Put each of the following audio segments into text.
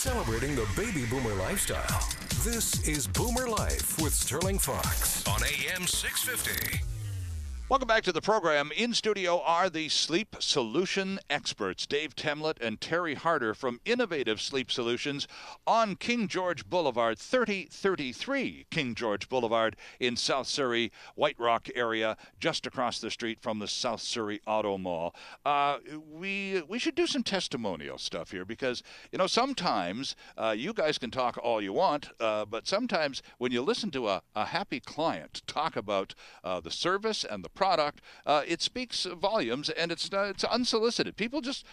Celebrating the baby boomer lifestyle. This is Boomer Life with Sterling Fox on AM 650. Welcome back to the program. In studio are the sleep solution experts, Dave Temlett and Terry Harder from Innovative Sleep Solutions on King George Boulevard, 3033 King George Boulevard in South Surrey, White Rock area, just across the street from the South Surrey Auto Mall. We should do some testimonial stuff here because, you know, sometimes you guys can talk all you want, but sometimes when you listen to a happy client talk about the service and the product, it speaks volumes, and it's unsolicited. People just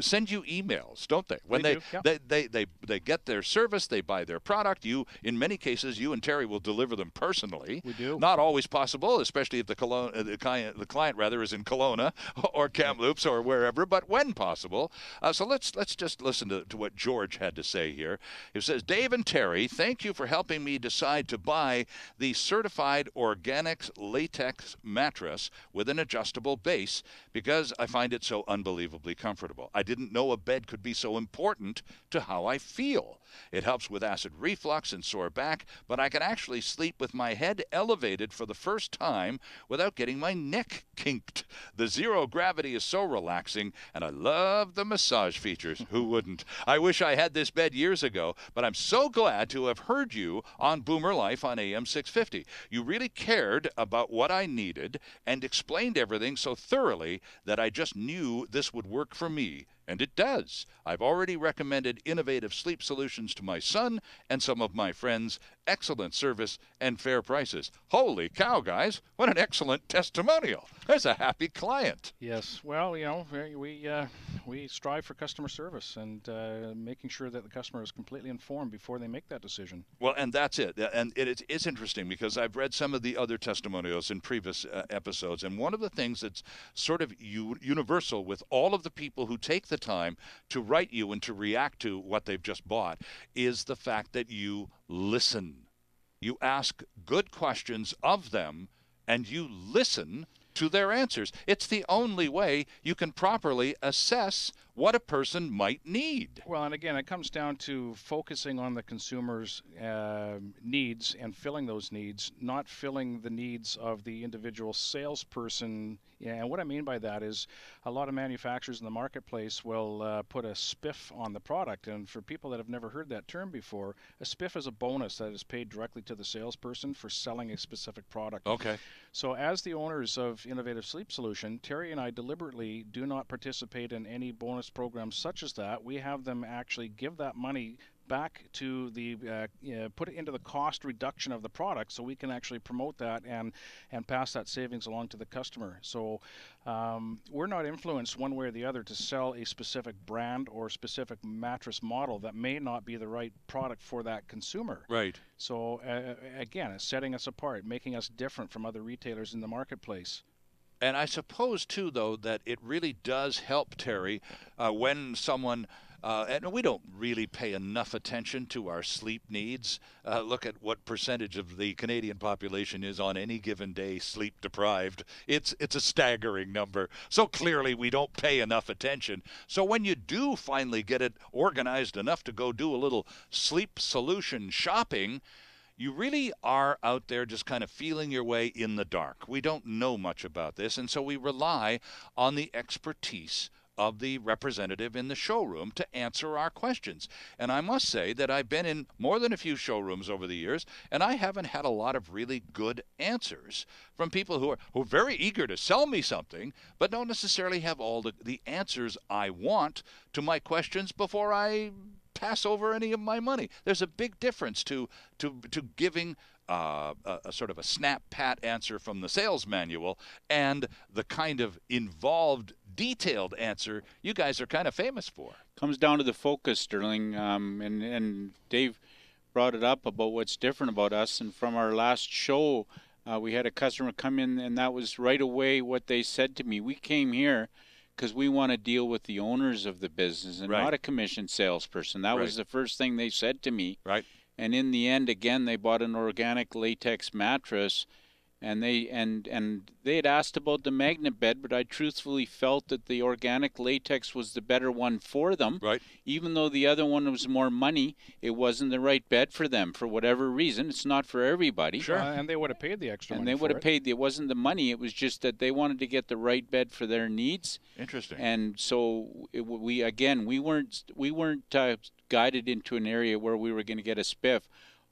send you emails, don't they? When they get their service, they buy their product. In many cases, you and Terry will deliver them personally. We do. Not always possible, especially if the client is in Kelowna or Kamloops or wherever, but when possible. So let's just listen to what George had to say here. He says, Dave and Terry, thank you for helping me decide to buy the certified organics latex mattress with an adjustable base because I find it so unbelievably comfortable. I didn't know a bed could be so important to how I feel. It helps with acid reflux and sore back, but I can actually sleep with my head elevated for the first time without getting my neck kinked. The zero gravity is so relaxing, and I love the massage features. Who wouldn't? I wish I had this bed years ago, but I'm so glad to have heard you on Boomer Life on AM 650. You really cared about what I needed and explained everything so thoroughly that I just knew this would work for me. And it does. I've already recommended Innovative Sleep Solutions to my son and some of my friends. Excellent service and fair prices. Holy cow, guys. What an excellent testimonial. There's a happy client. Yes. Well, you know, we strive for customer service and making sure that the customer is completely informed before they make that decision. Well, and that's it. And it's interesting because I've read some of the other testimonials in previous episodes, and one of the things that's sort of universal with all of the people who take the time to write you and to react to what they've just bought is the fact that you listen. You ask good questions of them, and you listen to their answers. It's the only way you can properly assess what a person might need. Well, and again, it comes down to focusing on the consumer's needs and filling those needs, not filling the needs of the individual salesperson. And what I mean by that is a lot of manufacturers in the marketplace will put a spiff on the product. And for people that have never heard that term before, a spiff is a bonus that is paid directly to the salesperson for selling a specific product. Okay. So as the owners of Innovative Sleep Solution, Terry and I deliberately do not participate in any bonus programs such as that. We have them actually give that money back to the put it into the cost reduction of the product, so we can actually promote that and pass that savings along to the customer. So we're not influenced one way or the other to sell a specific brand or specific mattress model that may not be the right product for that consumer. Right. So again, it's setting us apart, making us different from other retailers in the marketplace. And I suppose, too, though, that it really does help, Terry, when someone, and we don't really pay enough attention to our sleep needs. Look at what percentage of the Canadian population is on any given day sleep deprived. It's a staggering number. So clearly we don't pay enough attention. So when you do finally get it organized enough to go do a little sleep solution shopping, you really are out there just kind of feeling your way in the dark. We don't know much about this, and so we rely on the expertise of the representative in the showroom to answer our questions. And I must say that I've been in more than a few showrooms over the years, and I haven't had a lot of really good answers from people who are very eager to sell me something, but don't necessarily have all the answers I want to my questions before I pass over any of my money. There's a big difference to giving a sort of a snap pat answer from the sales manual and the kind of involved, detailed answer you guys are kind of famous for. Comes down to the focus, Sterling, and Dave brought it up about what's different about us. And from our last show, we had a customer come in, and that was right away what they said to me. We came here because we want to deal with the owners of the business and not a commissioned salesperson. That was the first thing they said to me. Right. And in the end, again, they bought an organic latex mattress, And they had asked about the magnet bed, but I truthfully felt that the organic latex was the better one for them. Right. Even though the other one was more money, it wasn't the right bed for them for whatever reason. It's not for everybody. Sure. And they would have paid the extra And money they would for have paid. It wasn't the money. It was just that they wanted to get the right bed for their needs. Interesting. And so we weren't guided into an area where we were going to get a spiff.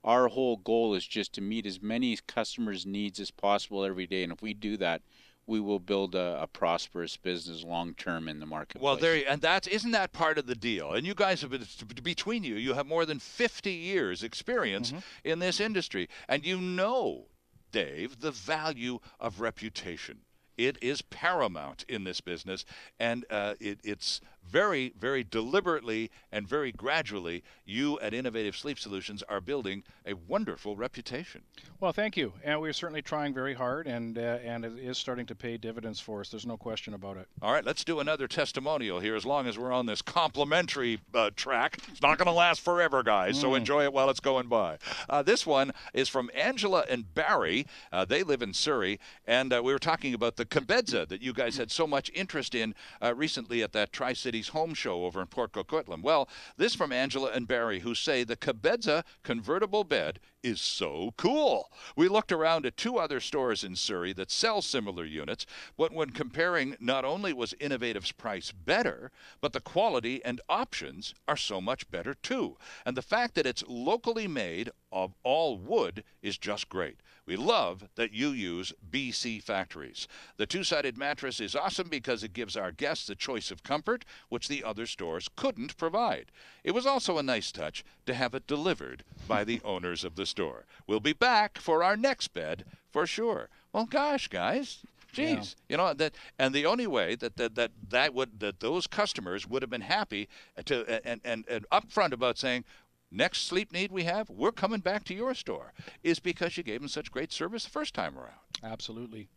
Our whole goal is just to meet as many customers' needs as possible every day, and if we do that, we will build a prosperous business long term in the marketplace. Well, isn't that part of the deal? And you guys have been, between you have more than 50 years experience in this industry, and you know, Dave, the value of reputation. It is paramount in this business, and it's very, very deliberately and very gradually, you at Innovative Sleep Solutions are building a wonderful reputation. Well, thank you. And we're certainly trying very hard, and it is starting to pay dividends for us. There's no question about it. All right, let's do another testimonial here as long as we're on this complimentary track. It's not going to last forever, guys, so enjoy it while it's going by. This one is from Angela and Barry. They live in Surrey, and we were talking about the Cabeza that you guys had so much interest in recently at that Tri-Cities Home Show over in Port Coquitlam. Well, this from Angela and Barry, who say the Cabeza convertible bed is so cool. We looked around at 2 other stores in Surrey that sell similar units, but when comparing, not only was Innovative's price better, but the quality and options are so much better too. And the fact that it's locally made of all wood is just great. We love that you use BC factories. The 2-sided mattress is awesome because it gives our guests a choice of comfort, which the other stores couldn't provide. It was also a nice touch to have it delivered by the owners of the store. We'll be back for our next bed for sure. Well, gosh, guys. Geez, you know that, and the only way that those customers would have been happy to and upfront about saying, next sleep need we have, we're coming back to your store, is because you gave them such great service the first time around. Absolutely.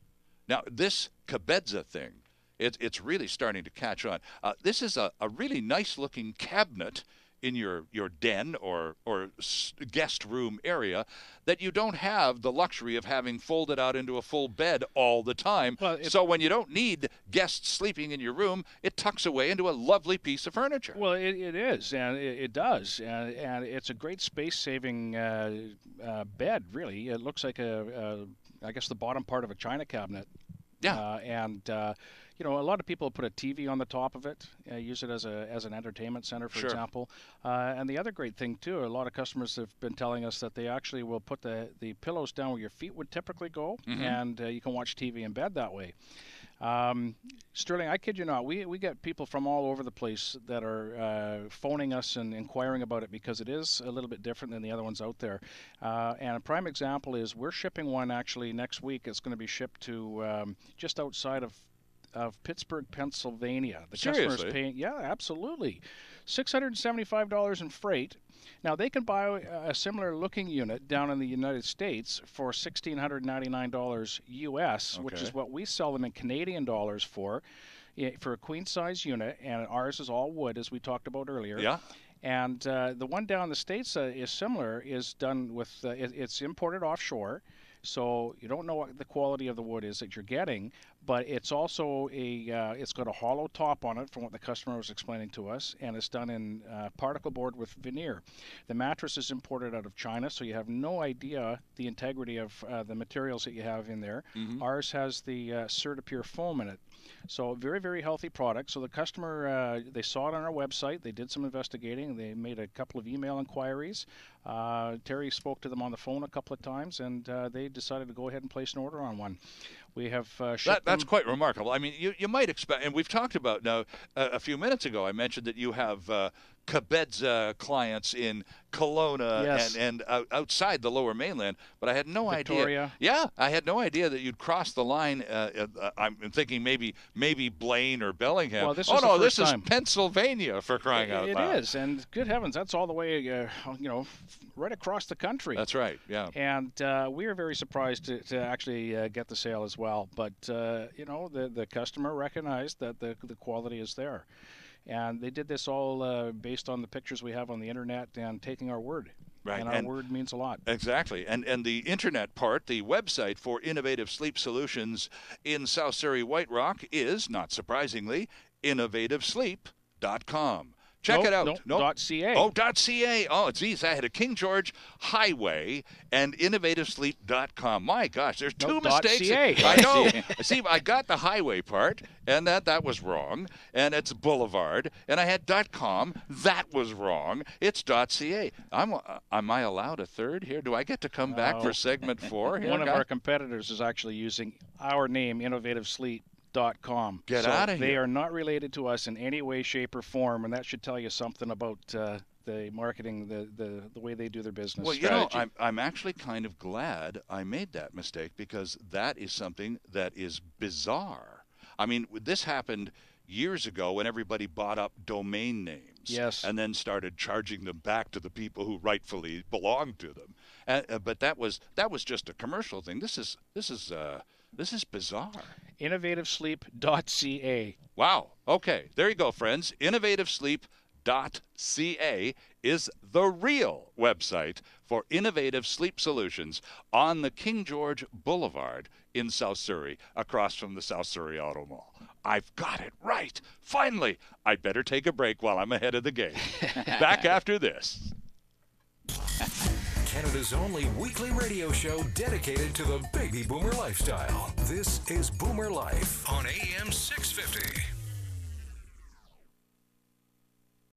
Now, this Cabeza thing, it's really starting to catch on. This is a really nice-looking cabinet in your den or guest room area that you don't have the luxury of having folded out into a full bed all the time. Well, so when you don't need guests sleeping in your room, it tucks away into a lovely piece of furniture. Well, it is, and it does, and it's a great space-saving bed, really. It looks like I guess the bottom part of a china cabinet. Yeah. You know, a lot of people put a TV on the top of it, use it as an entertainment center, for example. And the other great thing, too, a lot of customers have been telling us that they actually will put the pillows down where your feet would typically go, and you can watch TV in bed that way. Sterling, I kid you not, we get people from all over the place that are phoning us and inquiring about it because it is a little bit different than the other ones out there. And a prime example is we're shipping one actually next week. It's going to be shipped to just outside of Pittsburgh, Pennsylvania. The customer's paying, absolutely, $675 in freight. Now, they can buy a similar looking unit down in the United States for $1,699 US, which is what we sell them in Canadian dollars for a queen size unit, and ours is all wood, as we talked about earlier. Yeah. And the one down in the States is similar, is done with, it's imported offshore. So you don't know what the quality of the wood is that you're getting, but it's also it's got a hollow top on it from what the customer was explaining to us, and it's done in particle board with veneer. The mattress is imported out of China, so you have no idea the integrity of the materials that you have in there. Ours has the Certipure foam in it. So very, very healthy product. So the customer, they saw it on our website. They did some investigating. They made a couple of email inquiries. Terry spoke to them on the phone a couple of times, and they decided to go ahead and place an order on one. We have shipped That's quite remarkable. I mean, you might expect, and we've talked about now a few minutes ago, I mentioned that you have Cabeza clients in Kelowna and outside the Lower Mainland, but I had no idea. Yeah, I had no idea that you'd cross the line. I'm thinking maybe Blaine or Bellingham. Well, this is Pennsylvania, for crying out loud. It is, and good heavens, that's all the way, right across the country. That's right, yeah. And we are very surprised to actually get the sale as well. But, the customer recognized that the quality is there. And they did this all based on the pictures we have on the internet and taking our word. Right. And our word means a lot. Exactly. And the internet part, the website for Innovative Sleep Solutions in South Surrey White Rock is, not surprisingly, InnovativeSleep.com. Check it out. .ca. Oh, .ca. Oh, geez, I had a King George Highway and InnovativeSleep.com. My gosh, there's two mistakes. .ca. I know. See, I got the highway part, and that was wrong. And it's Boulevard. And I had .com. That was wrong. It's .ca. Am I allowed a third here? Do I get to come back for segment 4 here? One of our competitors is actually using our name, InnovativeSleep.com. Get out of here. They are not related to us in any way, shape, or form, and that should tell you something about the marketing, the way they do their business. Well, strategy. you know, I'm actually kind of glad I made that mistake, because that is something that is bizarre. I mean, this happened years ago when everybody bought up domain names. Yes. And then started charging them back to the people who rightfully belonged to them. But that was just a commercial thing. This is bizarre. InnovativeSleep.ca. Wow. Okay. There you go, friends. InnovativeSleep.ca is the real website for innovative sleep solutions on the King George Boulevard in South Surrey, across from the South Surrey Auto Mall. I've got it right. Finally. I'd better take a break while I'm ahead of the game. Back after this. Canada's only weekly radio show dedicated to the baby boomer lifestyle. This is Boomer Life on AM 650.